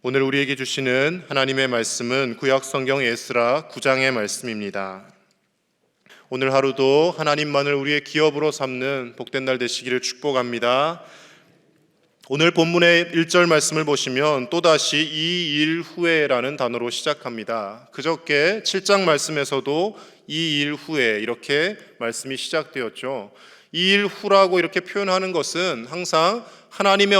오늘 우리에게 주시는 하나님의 말씀은 구약 성경 에스라 9장의 말씀입니다. 오늘 하루도 하나님만을 우리의 기업으로 삼는 복된 날 되시기를 축복합니다. 오늘 본문의 1절 말씀을 보시면 또다시 이 일 후에라는 단어로 시작합니다. 그저께 7장 말씀에서도 이 일 후에 이렇게 말씀이 시작되었죠. 이 일 후라고 이렇게 표현하는 것은 항상 하나님의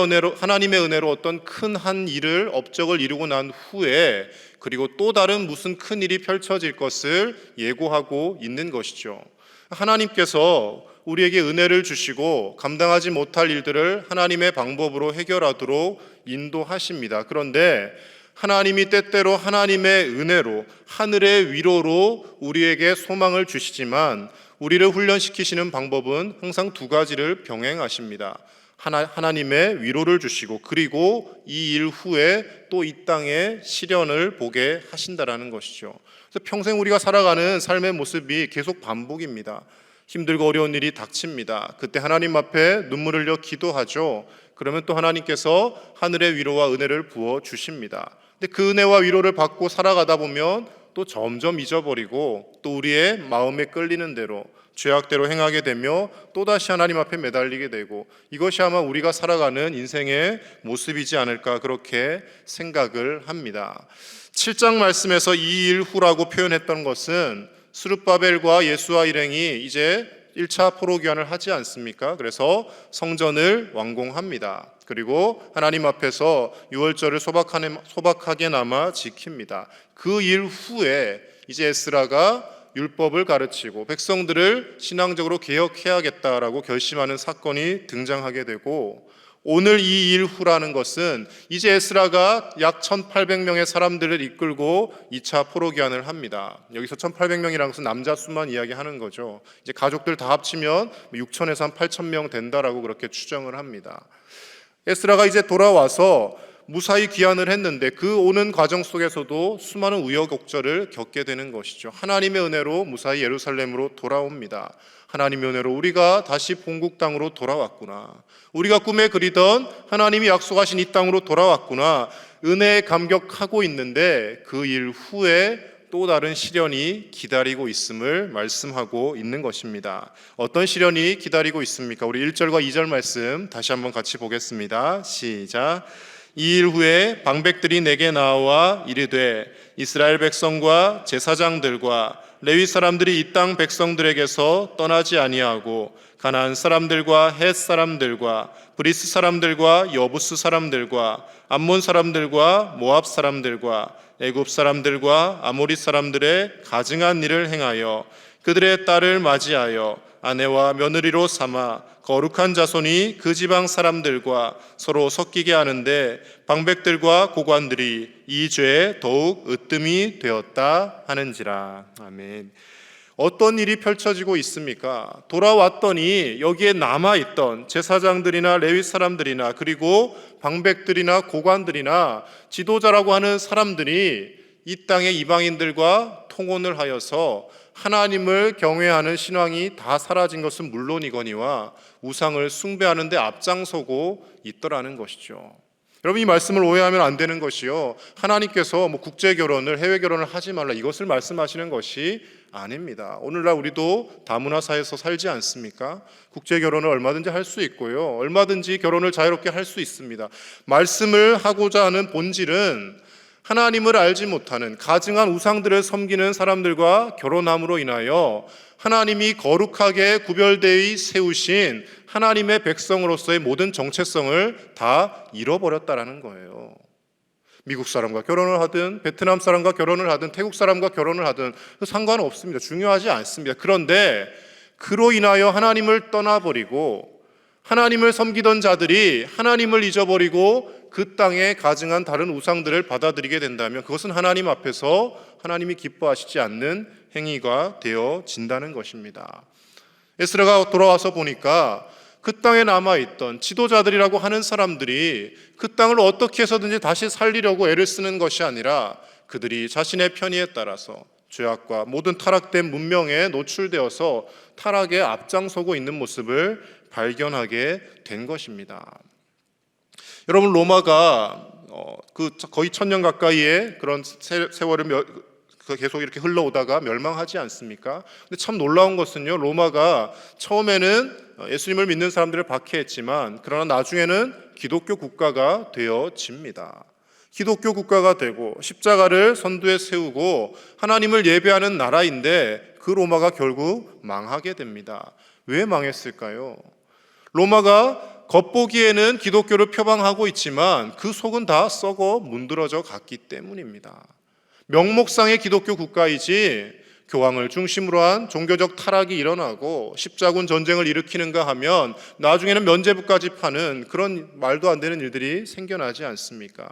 은혜로 어떤 큰 한 일을 업적을 이루고 난 후에 그리고 또 다른 무슨 큰 일이 펼쳐질 것을 예고하고 있는 것이죠. 하나님께서 우리에게 은혜를 주시고 감당하지 못할 일들을 하나님의 방법으로 해결하도록 인도하십니다. 그런데 하나님이 때때로 하나님의 은혜로 하늘의 위로로 우리에게 소망을 주시지만 우리를 훈련시키시는 방법은 항상 두 가지를 병행하십니다. 하나님의 위로를 주시고 그리고 이 일 후에 또 이 땅의 시련을 보게 하신다라는 것이죠. 그래서 평생 우리가 살아가는 삶의 모습이 계속 반복입니다. 힘들고 어려운 일이 닥칩니다. 그때 하나님 앞에 눈물을 흘려 기도하죠. 그러면 또 하나님께서 하늘의 위로와 은혜를 부어 주십니다. 근데 그 은혜와 위로를 받고 살아가다 보면 또 점점 잊어버리고 또 우리의 마음에 끌리는 대로 죄악대로 행하게 되며 또다시 하나님 앞에 매달리게 되고 이것이 아마 우리가 살아가는 인생의 모습이지 않을까 그렇게 생각을 합니다. 7장 말씀에서 이 일 후라고 표현했던 것은 스룹바벨과 예수와 일행이 이제 1차 포로기환을 하지 않습니까? 그래서 성전을 완공합니다. 그리고 하나님 앞에서 유월절을 소박하게나마 지킵니다. 그 일 후에 이제 에스라가 율법을 가르치고 백성들을 신앙적으로 개혁해야겠다라고 결심하는 사건이 등장하게 되고 오늘 이 일 후라는 것은 이제 에스라가 약 1800명의 사람들을 이끌고 2차 포로기환을 합니다. 여기서 1800명이라는 것은 남자 수만 이야기하는 거죠. 이제 가족들 다 합치면 6000에서 한 8000명 된다라고 그렇게 추정을 합니다. 에스라가 이제 돌아와서 무사히 귀환을 했는데 그 오는 과정 속에서도 수많은 우여곡절을 겪게 되는 것이죠. 하나님의 은혜로 무사히 예루살렘으로 돌아옵니다. 하나님의 은혜로 우리가 다시 본국 땅으로 돌아왔구나. 우리가 꿈에 그리던 하나님이 약속하신 이 땅으로 돌아왔구나. 은혜에 감격하고 있는데 그 일 후에 또 다른 시련이 기다리고 있음을 말씀하고 있는 것입니다. 어떤 시련이 기다리고 있습니까? 우리 1절과 2절 말씀 다시 한번 같이 보겠습니다. 시작. 이 일 후에 방백들이 내게 나와 이르되 이스라엘 백성과 제사장들과 레위 사람들이 이 땅 백성들에게서 떠나지 아니하고 가나안 사람들과 헷 사람들과 브리스 사람들과 여부스 사람들과 암몬 사람들과 모압 사람들과 애굽 사람들과 아모리 사람들의 가증한 일을 행하여 그들의 딸을 맞이하여 아내와 며느리로 삼아 거룩한 자손이 그 지방 사람들과 서로 섞이게 하는데 방백들과 고관들이 이 죄에 더욱 으뜸이 되었다 하는지라. 아멘. 어떤 일이 펼쳐지고 있습니까? 돌아왔더니 여기에 남아있던 제사장들이나 레위 사람들이나 그리고 방백들이나 고관들이나 지도자라고 하는 사람들이 이 땅의 이방인들과 통혼을 하여서 하나님을 경외하는 신앙이 다 사라진 것은 물론이거니와 우상을 숭배하는 데 앞장서고 있더라는 것이죠. 여러분, 이 말씀을 오해하면 안 되는 것이요, 하나님께서 국제 결혼을, 해외 결혼을 하지 말라 이것을 말씀하시는 것이 아닙니다. 오늘날 우리도 다문화 사회에서 살지 않습니까? 국제 결혼을 얼마든지 할 수 있고요, 얼마든지 결혼을 자유롭게 할 수 있습니다. 말씀을 하고자 하는 본질은 하나님을 알지 못하는 가증한 우상들을 섬기는 사람들과 결혼함으로 인하여 하나님이 거룩하게 구별되어 세우신 하나님의 백성으로서의 모든 정체성을 다 잃어버렸다라는 거예요. 미국 사람과 결혼을 하든 베트남 사람과 결혼을 하든 태국 사람과 결혼을 하든 상관은 없습니다. 중요하지 않습니다. 그런데 그로 인하여 하나님을 떠나버리고 하나님을 섬기던 자들이 하나님을 잊어버리고 그 땅에 가증한 다른 우상들을 받아들이게 된다면 그것은 하나님 앞에서 하나님이 기뻐하시지 않는 행위가 되어진다는 것입니다. 에스라가 돌아와서 보니까 그 땅에 남아있던 지도자들이라고 하는 사람들이 그 땅을 어떻게 해서든지 다시 살리려고 애를 쓰는 것이 아니라 그들이 자신의 편의에 따라서 죄악과 모든 타락된 문명에 노출되어서 타락에 앞장서고 있는 모습을 발견하게 된 것입니다. 여러분, 로마가 거의 1000년 가까이의 그런 세월을 계속 이렇게 흘러오다가 멸망하지 않습니까? 근데 참 놀라운 것은요, 로마가 처음에는 예수님을 믿는 사람들을 박해했지만 그러나 나중에는 기독교 국가가 되어집니다. 기독교 국가가 되고 십자가를 선두에 세우고 하나님을 예배하는 나라인데 그 로마가 결국 망하게 됩니다. 왜 망했을까요? 로마가 겉보기에는 기독교를 표방하고 있지만 그 속은 다 썩어 문드러져 갔기 때문입니다. 명목상의 기독교 국가이지 교황을 중심으로 한 종교적 타락이 일어나고 십자군 전쟁을 일으키는가 하면 나중에는 면죄부까지 파는 그런 말도 안 되는 일들이 생겨나지 않습니까?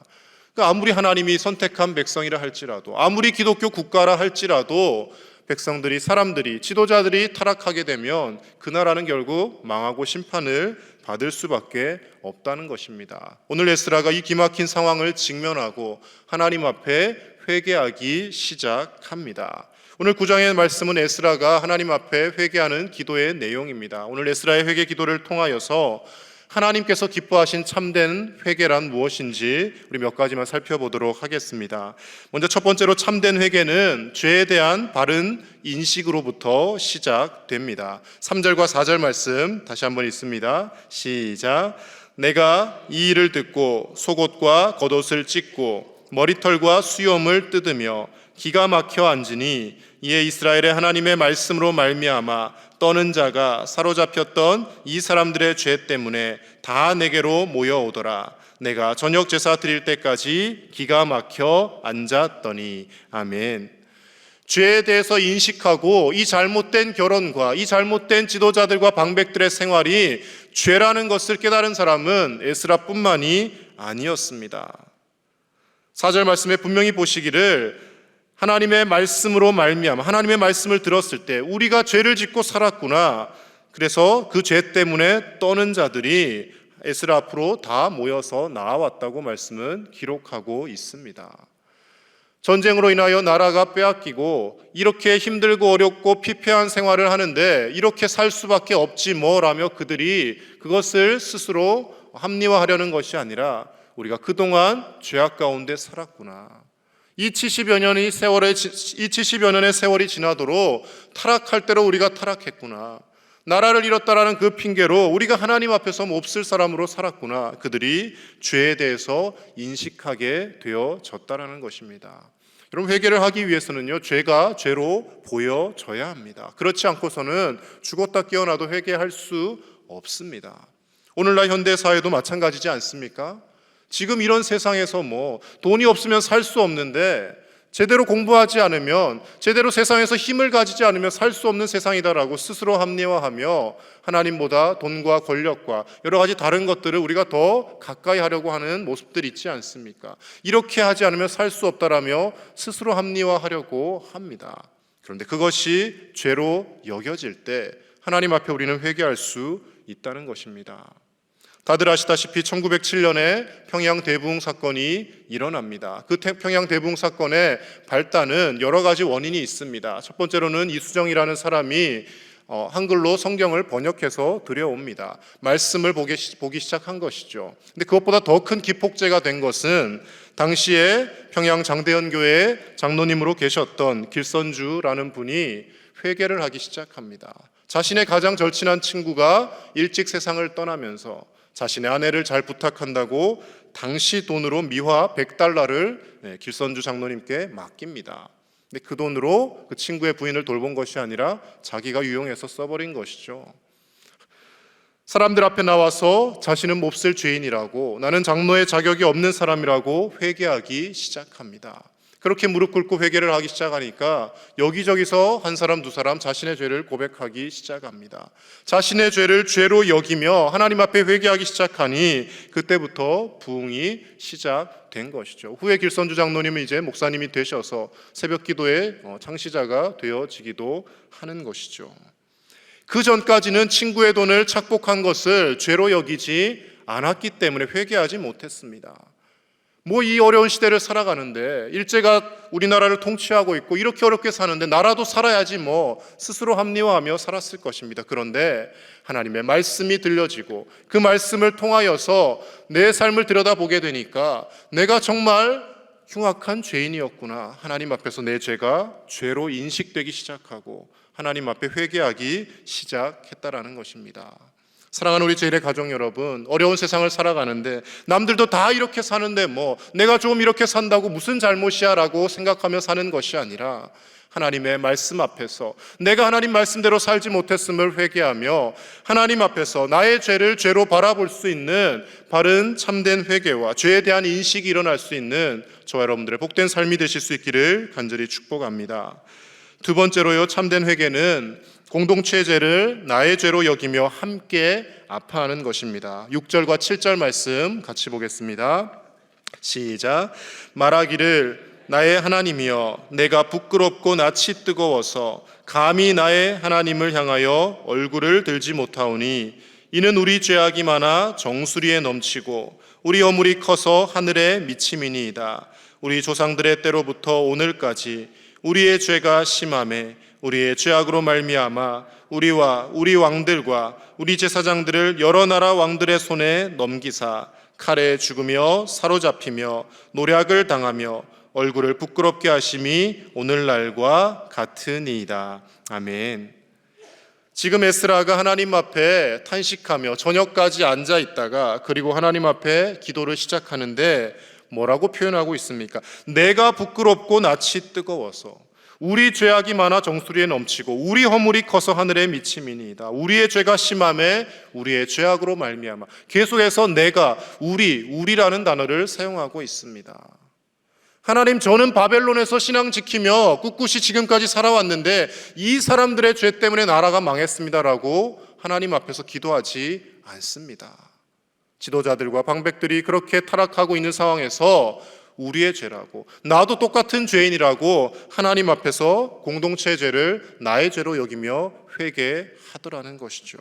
그러니까 아무리 하나님이 선택한 백성이라 할지라도, 아무리 기독교 국가라 할지라도 백성들이, 사람들이, 지도자들이 타락하게 되면 그 나라는 결국 망하고 심판을 받을 수밖에 없다는 것입니다. 오늘 에스라가 이 기막힌 상황을 직면하고 하나님 앞에 회개하기 시작합니다. 오늘 9장의 말씀은 에스라가 하나님 앞에 회개하는 기도의 내용입니다. 오늘 에스라의 회개 기도를 통하여서 하나님께서 기뻐하신 참된 회개란 무엇인지 우리 몇 가지만 살펴보도록 하겠습니다. 먼저 첫 번째로 참된 회개는 죄에 대한 바른 인식으로부터 시작됩니다. 3절과 4절 말씀 다시 한번 읽습니다. 시작. 내가 이 일을 듣고 속옷과 겉옷을 찢고 머리털과 수염을 뜯으며 기가 막혀 앉으니 이에 이스라엘의 하나님의 말씀으로 말미암아 떠는 자가 사로잡혔던 이 사람들의 죄 때문에 다 내게로 모여오더라. 내가 저녁 제사 드릴 때까지 기가 막혀 앉았더니. 아멘. 죄에 대해서 인식하고 이 잘못된 결혼과 이 잘못된 지도자들과 방백들의 생활이 죄라는 것을 깨달은 사람은 에스라뿐만이 아니었습니다. 4절 말씀에 분명히 보시기를 하나님의 말씀으로 말미암아, 하나님의 말씀을 들었을 때 우리가 죄를 짓고 살았구나. 그래서 그 죄 때문에 떠는 자들이 에스라 앞으로 다 모여서 나와왔다고 말씀은 기록하고 있습니다. 전쟁으로 인하여 나라가 빼앗기고 이렇게 힘들고 어렵고 피폐한 생활을 하는데 이렇게 살 수밖에 없지 뭐라며 그들이 그것을 스스로 합리화하려는 것이 아니라 우리가 그동안 죄악 가운데 살았구나. 이 70여 년의 세월이 지나도록 타락할 대로 우리가 타락했구나. 나라를 잃었다라는 그 핑계로 우리가 하나님 앞에서 몹쓸 사람으로 살았구나. 그들이 죄에 대해서 인식하게 되어졌다라는 것입니다. 여러분, 회개를 하기 위해서는요, 죄가 죄로 보여져야 합니다. 그렇지 않고서는 죽었다 깨어나도 회개할 수 없습니다. 오늘날 현대사회도 마찬가지지 않습니까? 지금 이런 세상에서 돈이 없으면 살 수 없는데 제대로 공부하지 않으면, 제대로 세상에서 힘을 가지지 않으면 살 수 없는 세상이다라고 스스로 합리화하며 하나님보다 돈과 권력과 여러 가지 다른 것들을 우리가 더 가까이 하려고 하는 모습들이 있지 않습니까? 이렇게 하지 않으면 살 수 없다라며 스스로 합리화하려고 합니다. 그런데 그것이 죄로 여겨질 때 하나님 앞에 우리는 회개할 수 있다는 것입니다. 다들 아시다시피 1907년에 평양 대부흥 사건이 일어납니다. 그 평양 대부흥 사건의 발단은 여러 가지 원인이 있습니다. 첫 번째로는 이수정이라는 사람이 한글로 성경을 번역해서 들여옵니다. 말씀을 보기 시작한 것이죠. 근데 그것보다 더 큰 기폭제가 된 것은 당시에 평양 장대현교회 장로님으로 계셨던 길선주라는 분이 회개를 하기 시작합니다. 자신의 가장 절친한 친구가 일찍 세상을 떠나면서 자신의 아내를 잘 부탁한다고 당시 돈으로 미화 100달러를 길선주 장로님께 맡깁니다. 근데 그 돈으로 그 친구의 부인을 돌본 것이 아니라 자기가 유용해서 써버린 것이죠. 사람들 앞에 나와서 자신은 몹쓸 죄인이라고, 나는 장로의 자격이 없는 사람이라고 회개하기 시작합니다. 그렇게 무릎 꿇고 회개를 하기 시작하니까 여기저기서 한 사람 두 사람 자신의 죄를 고백하기 시작합니다. 자신의 죄를 죄로 여기며 하나님 앞에 회개하기 시작하니 그때부터 부흥이 시작된 것이죠. 후에 길선주 장로님은 이제 목사님이 되셔서 새벽 기도의 창시자가 되어지기도 하는 것이죠. 그 전까지는 친구의 돈을 착복한 것을 죄로 여기지 않았기 때문에 회개하지 못했습니다. 뭐 이 어려운 시대를 살아가는데, 일제가 우리나라를 통치하고 있고 이렇게 어렵게 사는데 나라도 살아야지 뭐 스스로 합리화하며 살았을 것입니다. 그런데 하나님의 말씀이 들려지고 그 말씀을 통하여서 내 삶을 들여다보게 되니까 내가 정말 흉악한 죄인이었구나. 하나님 앞에서 내 죄가 죄로 인식되기 시작하고 하나님 앞에 회개하기 시작했다라는 것입니다. 사랑하는 우리 제1의 가족 여러분, 어려운 세상을 살아가는데 남들도 다 이렇게 사는데 뭐 내가 좀 이렇게 산다고 무슨 잘못이야 라고 생각하며 사는 것이 아니라 하나님의 말씀 앞에서 내가 하나님 말씀대로 살지 못했음을 회개하며 하나님 앞에서 나의 죄를 죄로 바라볼 수 있는 바른 참된 회개와 죄에 대한 인식이 일어날 수 있는 저와 여러분들의 복된 삶이 되실 수 있기를 간절히 축복합니다. 두 번째로요, 참된 회개는 공동체의 죄를 나의 죄로 여기며 함께 아파하는 것입니다. 6절과 7절 말씀 같이 보겠습니다. 시작. 말하기를 나의 하나님이여, 내가 부끄럽고 낯이 뜨거워서 감히 나의 하나님을 향하여 얼굴을 들지 못하오니 이는 우리 죄악이 많아 정수리에 넘치고 우리 허물이 커서 하늘에 미침이니이다. 우리 조상들의 때로부터 오늘까지 우리의 죄가 심하매 우리의 죄악으로 말미암아 우리와 우리 왕들과 우리 제사장들을 여러 나라 왕들의 손에 넘기사 칼에 죽으며 사로잡히며 노략을 당하며 얼굴을 부끄럽게 하심이 오늘날과 같으니이다. 아멘. 지금 에스라가 하나님 앞에 탄식하며 저녁까지 앉아 있다가 그리고 하나님 앞에 기도를 시작하는데 뭐라고 표현하고 있습니까? 내가 부끄럽고 낯이 뜨거워서 우리 죄악이 많아 정수리에 넘치고 우리 허물이 커서 하늘에 미침이니이다. 우리의 죄가 심함에 우리의 죄악으로 말미암아. 계속해서 내가, 우리라는 단어를 사용하고 있습니다. 하나님, 저는 바벨론에서 신앙 지키며 꿋꿋이 지금까지 살아왔는데 이 사람들의 죄 때문에 나라가 망했습니다라고 하나님 앞에서 기도하지 않습니다. 지도자들과 방백들이 그렇게 타락하고 있는 상황에서 우리의 죄라고, 나도 똑같은 죄인이라고 하나님 앞에서 공동체의 죄를 나의 죄로 여기며 회개하더라는 것이죠.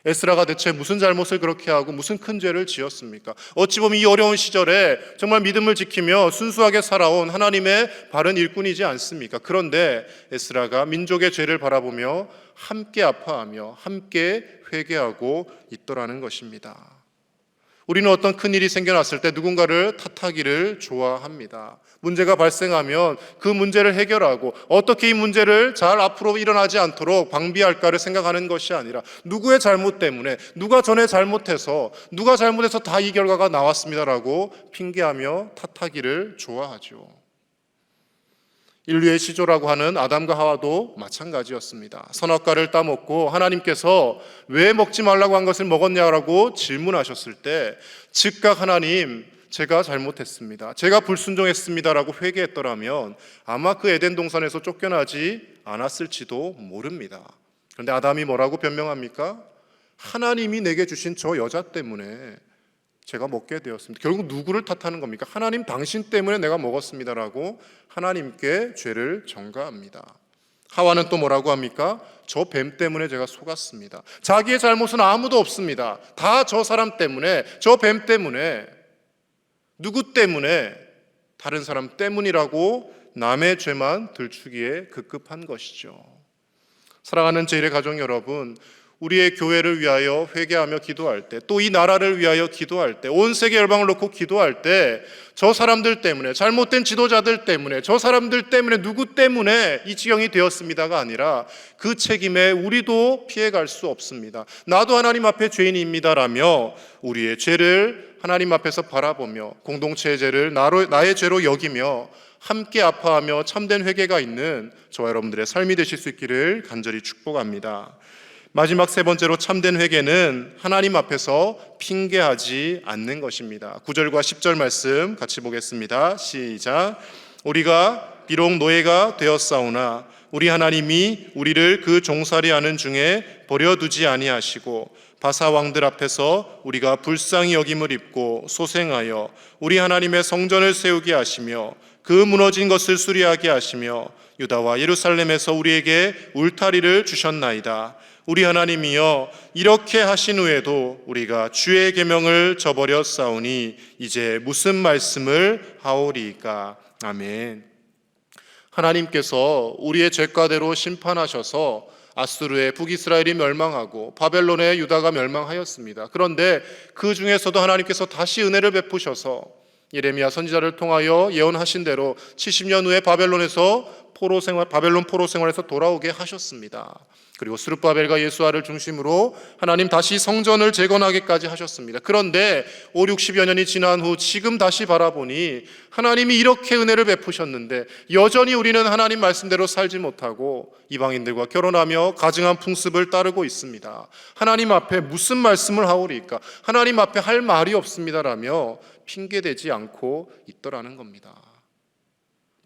에스라가 대체 무슨 잘못을 그렇게 하고 무슨 큰 죄를 지었습니까? 어찌 보면 이 어려운 시절에 정말 믿음을 지키며 순수하게 살아온 하나님의 바른 일꾼이지 않습니까? 그런데 에스라가 민족의 죄를 바라보며 함께 아파하며 함께 회개하고 있더라는 것입니다. 우리는 어떤 큰일이 생겨났을 때 누군가를 탓하기를 좋아합니다. 문제가 발생하면 그 문제를 해결하고 어떻게 이 문제를 잘 앞으로 일어나지 않도록 방비할까를 생각하는 것이 아니라 누구의 잘못 때문에, 누가 전에 잘못해서 다 이 결과가 나왔습니다라고 핑계하며 탓하기를 좋아하죠. 인류의 시조라고 하는 아담과 하와도 마찬가지였습니다. 선악과를 따먹고 하나님께서 왜 먹지 말라고 한 것을 먹었냐라고 질문하셨을 때 즉각 하나님, 제가 잘못했습니다, 제가 불순종했습니다라고 회개했더라면 아마 그 에덴 동산에서 쫓겨나지 않았을지도 모릅니다. 그런데 아담이 뭐라고 변명합니까? 하나님이 내게 주신 저 여자 때문에 제가 먹게 되었습니다. 결국 누구를 탓하는 겁니까? 하나님, 당신 때문에 내가 먹었습니다라고 하나님께 죄를 전가합니다. 하와는 또 뭐라고 합니까? 저 뱀 때문에 제가 속았습니다. 자기의 잘못은 아무도 없습니다. 다 저 사람 때문에, 저 뱀 때문에, 누구 때문에? 다른 사람 때문이라고 남의 죄만 들추기에 급급한 것이죠. 사랑하는 제1의 가족 여러분, 우리의 교회를 위하여 회개하며 기도할 때, 또 이 나라를 위하여 기도할 때, 온 세계 열방을 놓고 기도할 때 저 사람들 때문에, 잘못된 지도자들 때문에, 저 사람들 때문에, 누구 때문에 이 지경이 되었습니다가 아니라 그 책임에 우리도 피해갈 수 없습니다. 나도 하나님 앞에 죄인입니다라며 우리의 죄를 하나님 앞에서 바라보며 공동체의 죄를 나의 죄로 여기며 함께 아파하며 참된 회개가 있는 저와 여러분들의 삶이 되실 수 있기를 간절히 축복합니다. 마지막 세 번째로 참된 회개는 하나님 앞에서 핑계하지 않는 것입니다. 9절과 10절 말씀 같이 보겠습니다. 시작. 우리가 비록 노예가 되었사오나 우리 하나님이 우리를 그 종살이하는 중에 버려두지 아니하시고 바사 왕들 앞에서 우리가 불쌍히 여김을 입고 소생하여 우리 하나님의 성전을 세우게 하시며 그 무너진 것을 수리하게 하시며 유다와 예루살렘에서 우리에게 울타리를 주셨나이다. 우리 하나님이여, 이렇게 하신 후에도 우리가 주의 계명을 저버려 싸우니 이제 무슨 말씀을 하오리이까. 아멘. 하나님께서 우리의 죄가대로 심판하셔서 아수르의 북이스라엘이 멸망하고 바벨론의 유다가 멸망하였습니다. 그런데 그 중에서도 하나님께서 다시 은혜를 베푸셔서 예레미야 선지자를 통하여 예언하신 대로 70년 후에 바벨론 포로 생활에서 돌아오게 하셨습니다. 그리고 스룹바벨과 예수아를 중심으로 하나님 다시 성전을 재건하기까지 하셨습니다. 그런데 5, 60여 년이 지난 후 지금 다시 바라보니 하나님이 이렇게 은혜를 베푸셨는데 여전히 우리는 하나님 말씀대로 살지 못하고 이방인들과 결혼하며 가증한 풍습을 따르고 있습니다. 하나님 앞에 무슨 말씀을 하오리까? 하나님 앞에 할 말이 없습니다라며 핑계대지 않고 있더라는 겁니다.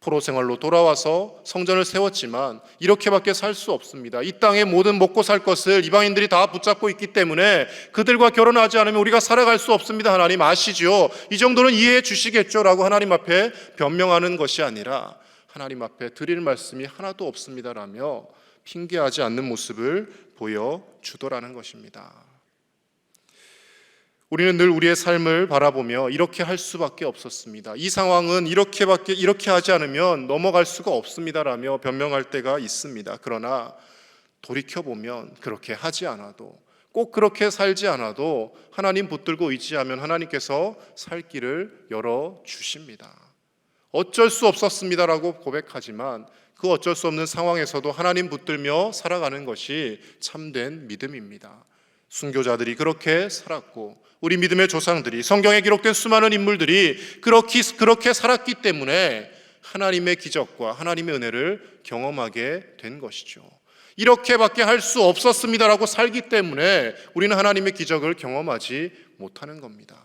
포로 생활로 돌아와서 성전을 세웠지만 이렇게밖에 살 수 없습니다. 이 땅의 모든 먹고 살 것을 이방인들이 다 붙잡고 있기 때문에 그들과 결혼하지 않으면 우리가 살아갈 수 없습니다. 하나님 아시죠? 이 정도는 이해해 주시겠죠? 라고 하나님 앞에 변명하는 것이 아니라 하나님 앞에 드릴 말씀이 하나도 없습니다라며 핑계하지 않는 모습을 보여주더라는 것입니다. 우리는 늘 우리의 삶을 바라보며 이렇게 할 수밖에 없었습니다. 이 상황은 이렇게 하지 않으면 넘어갈 수가 없습니다라며 변명할 때가 있습니다. 그러나 돌이켜보면 그렇게 하지 않아도, 꼭 그렇게 살지 않아도 하나님 붙들고 의지하면 하나님께서 살 길을 열어주십니다. 어쩔 수 없었습니다라고 고백하지만 그 어쩔 수 없는 상황에서도 하나님 붙들며 살아가는 것이 참된 믿음입니다. 순교자들이 그렇게 살았고 우리 믿음의 조상들이, 성경에 기록된 수많은 인물들이 그렇게 살았기 때문에 하나님의 기적과 하나님의 은혜를 경험하게 된 것이죠. 이렇게밖에 할 수 없었습니다라고 살기 때문에 우리는 하나님의 기적을 경험하지 못하는 겁니다.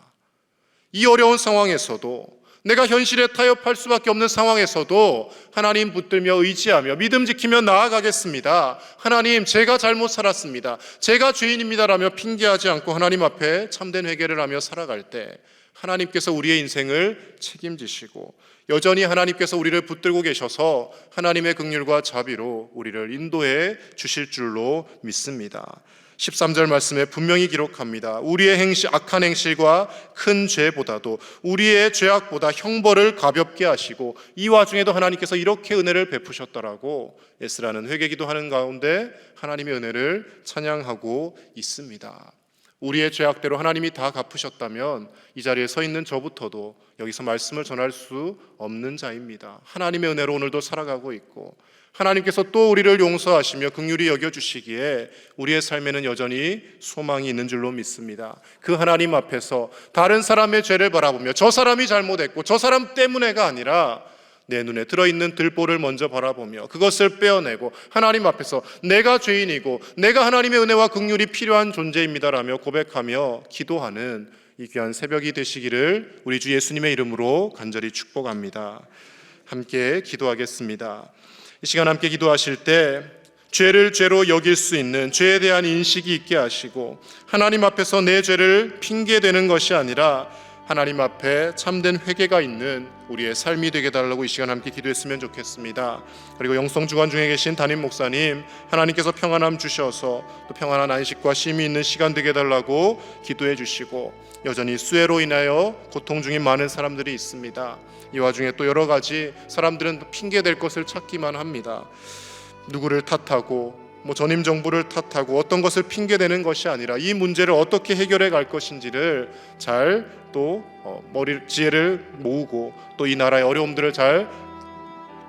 이 어려운 상황에서도, 내가 현실에 타협할 수밖에 없는 상황에서도 하나님 붙들며 의지하며 믿음 지키며 나아가겠습니다. 하나님, 제가 잘못 살았습니다. 제가 죄인입니다라며 핑계하지 않고 하나님 앞에 참된 회개를 하며 살아갈 때 하나님께서 우리의 인생을 책임지시고 여전히 하나님께서 우리를 붙들고 계셔서 하나님의 긍휼과 자비로 우리를 인도해 주실 줄로 믿습니다. 13절 말씀에 분명히 기록합니다. 우리의 악한 행실과 큰 죄보다도 우리의 죄악보다 형벌을 가볍게 하시고 이 와중에도 하나님께서 이렇게 은혜를 베푸셨다라고 에스라는 회개기도하는 가운데 하나님의 은혜를 찬양하고 있습니다. 우리의 죄악대로 하나님이 다 갚으셨다면 이 자리에 서 있는 저부터도 여기서 말씀을 전할 수 없는 자입니다. 하나님의 은혜로 오늘도 살아가고 있고 하나님께서 또 우리를 용서하시며 긍휼히 여겨주시기에 우리의 삶에는 여전히 소망이 있는 줄로 믿습니다. 그 하나님 앞에서 다른 사람의 죄를 바라보며 저 사람이 잘못했고 저 사람 때문에가 아니라 내 눈에 들어있는 들보를 먼저 바라보며 그것을 빼어내고 하나님 앞에서 내가 죄인이고 내가 하나님의 은혜와 긍휼이 필요한 존재입니다라며 고백하며 기도하는 이 귀한 새벽이 되시기를 우리 주 예수님의 이름으로 간절히 축복합니다. 함께 기도하겠습니다. 이 시간 함께 기도하실 때 죄를 죄로 여길 수 있는 죄에 대한 인식이 있게 하시고 하나님 앞에서 내 죄를 핑계대는 것이 아니라 하나님 앞에 참된 회개가 있는 우리의 삶이 되게 달라고 이 시간 함께 기도했으면 좋겠습니다. 그리고 영성주간 중에 계신 담임 목사님, 하나님께서 평안함 주셔서 또 평안한 안식과 쉼이 있는 시간 되게 달라고 기도해 주시고 여전히 수해로 인하여 고통 중인 많은 사람들이 있습니다. 이 와중에 또 여러 가지 사람들은 핑계댈 것을 찾기만 합니다. 누구를 탓하고 전임 정부를 탓하고 어떤 것을 핑계대는 것이 아니라 이 문제를 어떻게 해결해 갈 것인지를 잘 또 지혜를 모으고 또 이 나라의 어려움들을 잘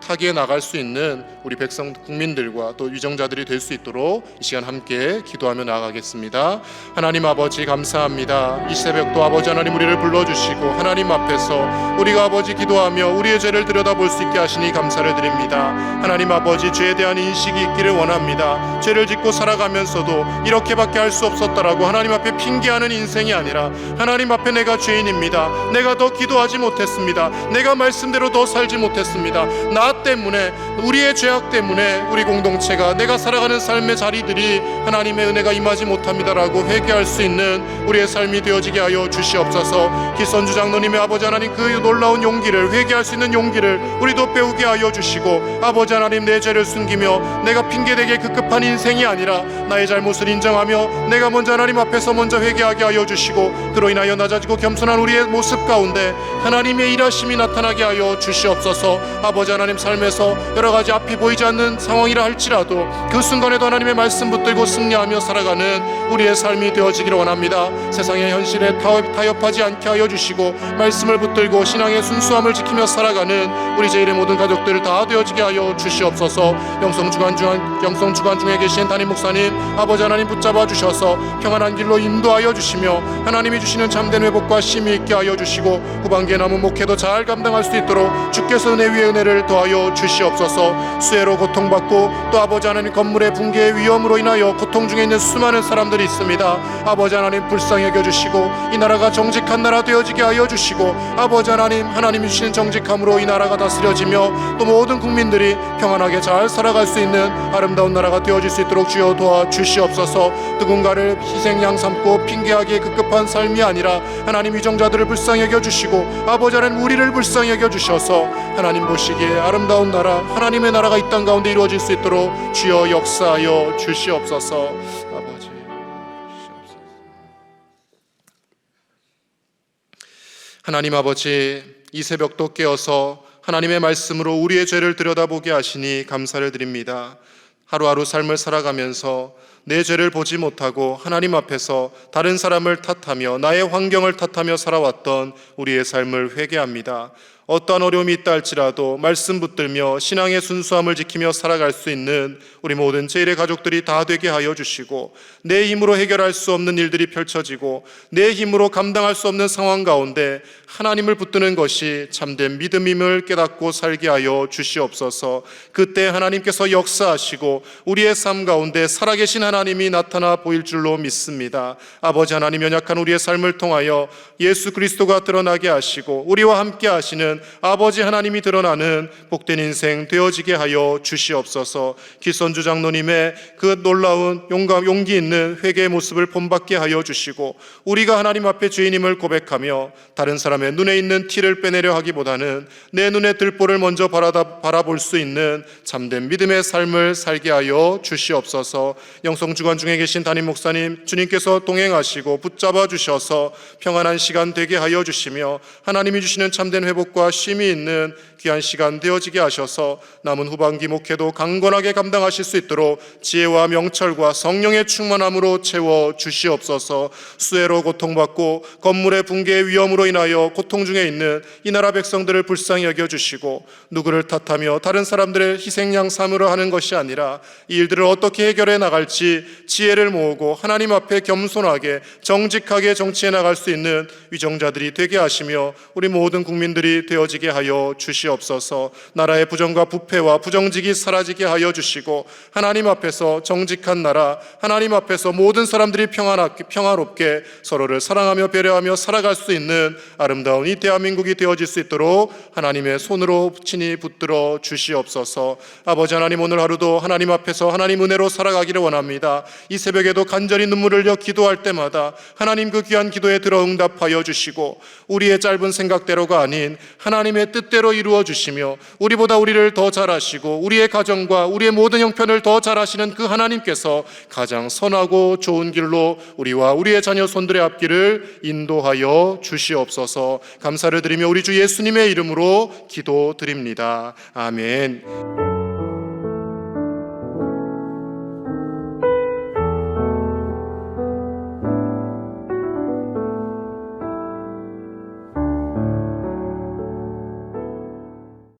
타개해 나갈 수 있는 우리 백성 국민들과 또 위정자들이 될 수 있도록 이 시간 함께 기도하며 나아가겠습니다. 하나님 아버지 감사합니다. 이 새벽도 아버지 하나님 우리를 불러주시고 하나님 앞에서 우리가 아버지 기도하며 우리의 죄를 들여다볼 수 있게 하시니 감사를 드립니다. 하나님 아버지 죄에 대한 인식이 있기를 원합니다. 죄를 짓고 살아가면서도 이렇게밖에 할 수 없었다라고 하나님 앞에 핑계하는 인생이 아니라 하나님 앞에 내가 죄인입니다. 내가 더 기도하지 못했습니다. 내가 말씀대로 더 살지 못했습니다. 나 나 때문에, 우리의 죄악 때문에 우리 공동체가, 내가 살아가는 삶의 자리들이 하나님의 은혜가 임하지 못합니다라고 회개할 수 있는 우리의 삶이 되어지게 하여 주시옵소서. 기선주 장로님의 아버지 하나님, 그 놀라운 용기를, 회개할 수 있는 용기를 우리도 배우게 하여 주시고, 아버지 하나님, 내 죄를 숨기며 내가 핑계대게 급급한 인생이 아니라 나의 잘못을 인정하며 내가 먼저 하나님 앞에서 먼저 회개하게 하여 주시고, 그로 인하여 낮아지고 겸손한 우리의 모습 가운데 하나님의 일하심이 나타나게 하여 주시옵소서. 아버지 하나님, 삶에서 여러 가지 앞이 보이지 않는 상황이라 할지라도 그 순간에도 하나님의 말씀 붙들고 승리하며 살아가는 우리의 삶이 되어지기를 원합니다. 세상의 현실에 타협하지 않게 하여 주시고, 말씀을 붙들고 신앙의 순수함을 지키며 살아가는 우리 제1의 모든 가족들 다 되어지게 하여 주시옵소서. 영성주간 중에 계신 담임 목사님, 아버지 하나님 붙잡아 주셔서 평안한 길로 인도하여 주시며, 하나님이 주시는 참된 회복과 힘이 있게 하여 주시고, 후반기에 남은 목회도 잘 감당할 수 있도록 주께서 은혜 위에 은혜를 더하여 주시옵소서. 수해로 고통받고 또 아버지 하나님, 건물의 붕괴의 위험으로 인하여 고통 중에 있는 수많은 사람들이 있습니다. 아버지 하나님, 불쌍히 여겨주시고 이 나라가 정직한 나라 되어지게 하여 주시고, 아버지 하나님, 하나님이 주시는 정직함으로 이 나라가 다스려지며 또 모든 국민들이 평안하게 잘 살아갈 수 있는 아름다운 나라가 되어질 수 있도록 주여 도와주시옵소서. 누군가를 희생양 삼고 핑계하기에 급급한 삶이 아니라 하나님, 위정자들을 불쌍히 여겨주시고, 아버지 하나님, 우리를 불쌍히 여겨주셔서 하나님 보시기에 아름다운 나라, 하나님의 나라가 이 땅 가운데 이루어질 수 있도록 주여 역사하여 주시옵소서. 아버지 주시옵소서. 하나님 아버지, 이 새벽도 깨어서 하나님의 말씀으로 우리의 죄를 들여다보게 하시니 감사를 드립니다. 하루하루 삶을 살아가면서 내 죄를 보지 못하고 하나님 앞에서 다른 사람을 탓하며 나의 환경을 탓하며 살아왔던 우리의 삶을 회개합니다. 어떠한 어려움이 있다 할지라도 말씀 붙들며 신앙의 순수함을 지키며 살아갈 수 있는 우리 모든 제1의 가족들이 다 되게 하여 주시고, 내 힘으로 해결할 수 없는 일들이 펼쳐지고 내 힘으로 감당할 수 없는 상황 가운데 하나님을 붙드는 것이 참된 믿음임을 깨닫고 살게 하여 주시옵소서. 그때 하나님께서 역사하시고 우리의 삶 가운데 살아계신 하나님이 나타나 보일 줄로 믿습니다. 아버지 하나님, 연약한 우리의 삶을 통하여 예수 그리스도가 드러나게 하시고 우리와 함께 하시는 아버지 하나님이 드러나는 복된 인생 되어지게 하여 주시옵소서. 기선주 장로님의 그 놀라운 용기 있는 회개의 모습을 본받게 하여 주시고, 우리가 하나님 앞에 죄인임을 고백하며 다른 사람의 눈에 있는 티를 빼내려 하기보다는 내 눈에 들보를 먼저 바라볼 수 있는 참된 믿음의 삶을 살게 하여 주시옵소서. 영성주간 중에 계신 담임 목사님, 주님께서 동행하시고 붙잡아 주셔서 평안한 시간 되게 하여 주시며, 하나님이 주시는 참된 회복과 쉼이 있는 귀한 시간 되어지게 하셔서 남은 후반기 목회도 강건하게 감당하실 수 있도록 지혜와 명철과 성령의 충만함으로 채워 주시옵소서. 수해로 고통받고 건물의 붕괴의 위험으로 인하여 고통 중에 있는 이 나라 백성들을 불쌍히 여겨주시고, 누구를 탓하며 다른 사람들의 희생양 삼으려 하는 것이 아니라 이 일들을 어떻게 해결해 나갈지 지혜를 모으고 하나님 앞에 겸손하게 정직하게 정치해 나갈 수 있는 위정자들이 되게 하시며 우리 모든 국민들이 되어지게 하여 주시옵소서. 나라의 부정과 부패와 부정직이 사라지게 하여 주시고, 하나님 앞에서 정직한 나라, 하나님 앞에서 모든 사람들이 평화롭게 서로를 사랑하며 배려하며 살아갈 수 있는 아름다운 이 대한민국이 되어질 수 있도록 하나님의 손으로 친히 붙들어 주시옵소서. 아버지 하나님, 오늘 하루도 하나님 앞에서 하나님 은혜로 살아가기를 원합니다. 이 새벽에도 간절히 눈물을 흘려 기도할 때마다 하나님 그 귀한 기도에 들어 응답하여 주시고, 우리의 짧은 생각대로가 아닌 하나님의 뜻대로 이루어 주시며 우리보다 우리를 더 잘하시고 우리의 가정과 우리의 모든 형편을 더 잘하시는 그 하나님께서 가장 선하고 좋은 길로 우리와 우리의 자녀 손들의 앞길을 인도하여 주시옵소서. 감사를 드리며 우리 주 예수님의 이름으로 기도드립니다. 아멘.